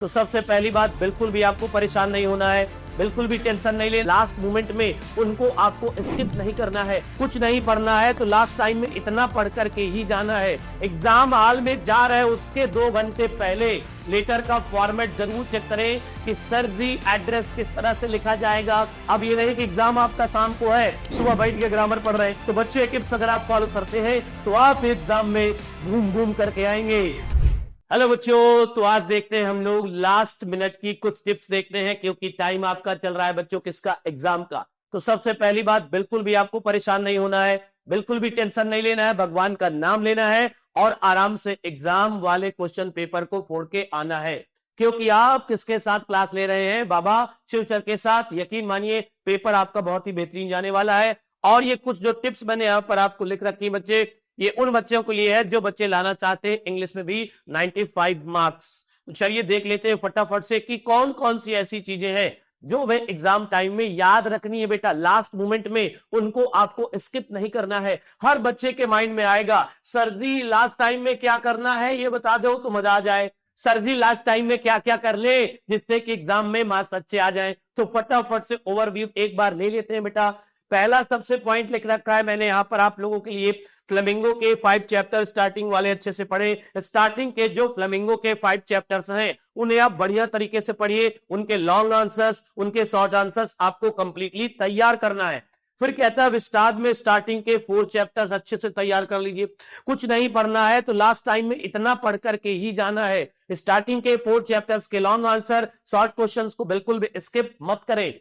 तो सबसे पहली बात, बिल्कुल भी आपको परेशान नहीं होना है, बिल्कुल भी टेंशन नहीं ले। लास्ट मोमेंट में उनको आपको स्किप नहीं करना है, कुछ नहीं पढ़ना है तो लास्ट टाइम में इतना पढ़ करके ही जाना है। एग्जाम हॉल में जा रहे हैं उसके 2 घंटे पहले लेटर का फॉर्मेट जरूर चेक करें कि सर जी एड्रेस किस तरह से लिखा जाएगा। अब ये नहीं कि एग्जाम आपका शाम को है, सुबह बैठ के ग्रामर पढ़ रहे हैं। तो बच्चों एक टिप्स अगर आप फॉलो करते हैं तो आप एग्जाम में घूम घूम करके आएंगे। हेलो बच्चों, तो आज देखते हैं हम लोग लास्ट मिनट की कुछ टिप्स देखते हैं, क्योंकि टाइम आपका चल रहा है बच्चों किसका, एग्जाम का। तो सबसे पहली बात, बिल्कुल भी आपको परेशान नहीं होना है, बिल्कुल भी टेंशन नहीं लेना है, भगवान का नाम लेना है और आराम से एग्जाम वाले क्वेश्चन पेपर को फोड़ के आना है। क्योंकि आप किसके साथ क्लास ले रहे हैं, बाबा शिव सर के साथ। यकीन मानिए पेपर आपका बहुत ही बेहतरीन जाने वाला है। और ये कुछ जो टिप्स मैंने यहाँ पर आपको लिख रखी बच्चे, ये उन बच्चों के लिए है जो बच्चे लाना चाहते हैं इंग्लिश में भी 95 मार्क्स। चलिए देख लेते हैं फटाफट से कि कौन कौन सी ऐसी चीजें हैं जो वे एग्जाम टाइम में याद रखनी है। बेटा लास्ट मोमेंट में उनको आपको स्किप नहीं करना है। हर बच्चे के माइंड में आएगा, सर जी लास्ट टाइम में क्या करना है ये बता दो तो मजा आ जाए। सर जी लास्ट टाइम में क्या क्या कर ले जिससे कि एग्जाम में मार्क्स अच्छे आ जाएं। तो फटाफट से ओवरव्यू एक बार ले लेते हैं बेटा। पहला सबसे पॉइंट लिख रखा है मैंने यहाँ पर आप लोगों के लिए, फ्लेमिंगो के 5 चैप्टर स्टार्टिंग वाले अच्छे से पढ़े। स्टार्टिंग के जो फ्लेमिंगो के 5 चैप्टर्स हैं उन्हें आप बढ़िया तरीके से पढ़िए। उनके लॉन्ग आंसर्स, उनके शॉर्ट आंसर्स आपको कंप्लीटली तैयार करना है। फिर कहता है विस्तार में स्टार्टिंग के 4 चैप्टर्स अच्छे से तैयार कर लीजिए। कुछ नहीं पढ़ना है तो लास्ट टाइम में इतना पढ़ करके ही जाना है। स्टार्टिंग के 4 चैप्टर्स के लॉन्ग आंसर, शॉर्ट क्वेश्चंस को बिल्कुल भी स्किप मत करें।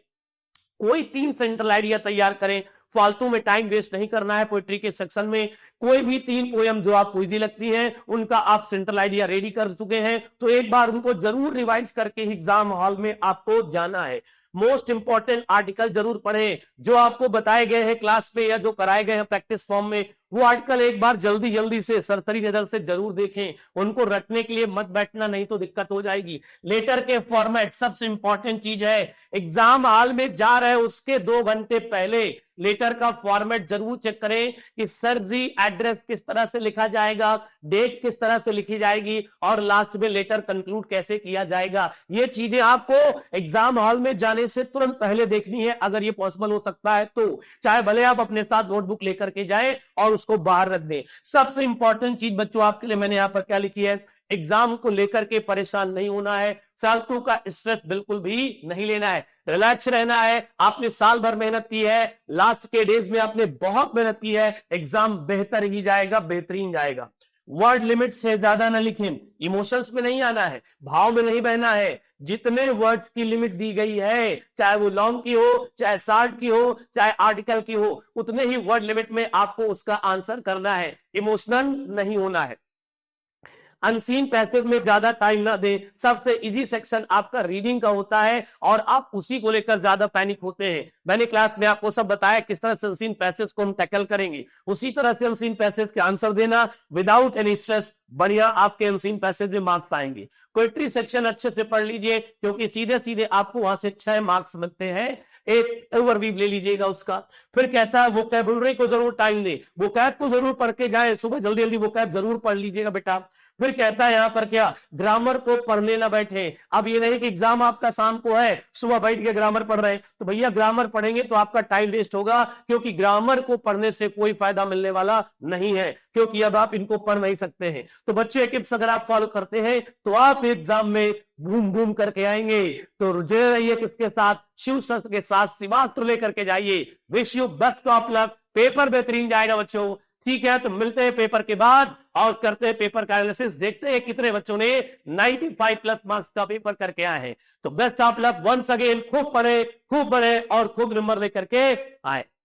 कोई 3 सेंट्रल आइडिया तैयार करें, फालतू में टाइम वेस्ट नहीं करना है। पोइट्री के सेक्शन में कोई भी 3 पोयम जो आपको इजी लगती है उनका आप सेंट्रल आइडिया रेडी कर चुके हैं तो एक बार उनको जरूर रिवाइज करके एग्जाम हॉल में आपको जाना है। मोस्ट इंपॉर्टेंट आर्टिकल जरूर पढ़ें जो आपको बताए गए हैं क्लास में या जो कराए गए हैं प्रैक्टिस फॉर्म में। वो आर्टिकल एक बार जल्दी जल्दी से सरसरी नजर से जरूर देखें। उनको रटने के लिए मत बैठना, नहीं तो दिक्कत हो जाएगी। लेटर के फॉर्मेट सबसे इंपॉर्टेंट चीज है। एग्जाम हॉल में जा रहे उसके 2 घंटे पहले लेटर का फॉर्मेट जरूर चेक करें कि सर जी एड्रेस किस तरह से लिखा जाएगा, डेट किस तरह से लिखी जाएगी और लास्ट में लेटर कंक्लूड कैसे किया जाएगा। ये चीजें आपको एग्जाम हॉल में जाने से तुरंत पहले देखनी है, अगर ये पॉसिबल हो सकता है तो। चाहे भले आप अपने साथ नोटबुक लेकर के जाएं और उसको बाहर रख दें। सबसे इंपॉर्टेंट चीज बच्चों आपके लिए मैंने यहां पर क्या लिखी है, एग्जाम को लेकर के परेशान नहीं होना है, फालतू का स्ट्रेस बिल्कुल भी नहीं लेना है, रिलैक्स रहना है। आपने साल भर मेहनत की है, लास्ट के डेज में आपने बहुत मेहनत की है, एग्जाम बेहतर ही जाएगा, बेहतरीन जाएगा। वर्ड लिमिट से ज्यादा ना लिखें, इमोशंस में नहीं आना है, भाव में नहीं बहना है। जितने वर्ड्स की लिमिट दी गई है, चाहे वो लॉन्ग की हो, चाहे शॉर्ट की हो, चाहे आर्टिकल की हो, उतने ही वर्ड लिमिट में आपको उसका आंसर करना है, इमोशनल नहीं होना है। अनसीन पैसेज में ज्यादा टाइम ना दें। सबसे इजी सेक्शन आपका रीडिंग का होता है और आप उसी को लेकर ज्यादा पैनिक होते हैं। मैंने क्लास में आपको सब बताया किस तरह से अनसीन पैसेज को हम टैकल करेंगे, उसी तरह से अनसीन पैसेज के आंसर देना विदाउट एनी स्ट्रेस। बढ़िया आपके अनसीन पैसेज में मार्क्स आएंगे। पोएट्री सेक्शन अच्छे से पढ़ लीजिए क्योंकि सीधे सीधे आपको वहां से 6 मार्क्स मिलते हैं। एक ओवरव्यू ले लीजिएगा उसका। फिर कहता है वोकैबुलरी को जरूर टाइम दे, वोकैब को जरूर पढ़ के जाए, सुबह जल्दी जल्दी वोकैब जरूर पढ़ लीजिएगा बेटा। फिर कहता है यहां पर क्या, ग्रामर को पढ़ने ना बैठे। अब ये नहीं कि एग्जाम आपका शाम को है, सुबह बैठ के ग्रामर पढ़ रहे हैं, तो भैया ग्रामर पढ़ेंगे तो आपका टाइम वेस्ट होगा, क्योंकि ग्रामर को पढ़ने से कोई फायदा मिलने वाला नहीं है, क्योंकि अब आप इनको पढ़ नहीं सकते हैं। तो बच्चों एक टिप्स अगर आप फॉलो करते हैं तो आप एग्जाम में घूम घूम करके आएंगे। तो रुझे रहिए किसके साथ, शिव शस्त्र के साथ, शिवास्त्र लेकर के जाइए। Wish you best of luck, paper बेहतरीन जाएगा बच्चों। ठीक है, तो मिलते हैं पेपर के बाद और करते हैं पेपर का एनालिसिस, देखते हैं कितने बच्चों ने 95 प्लस मार्क्स का पेपर करके आए हैं। तो best of luck once again, खूब पढ़े, खूब बढ़े और खूब नंबर लेकर के आए।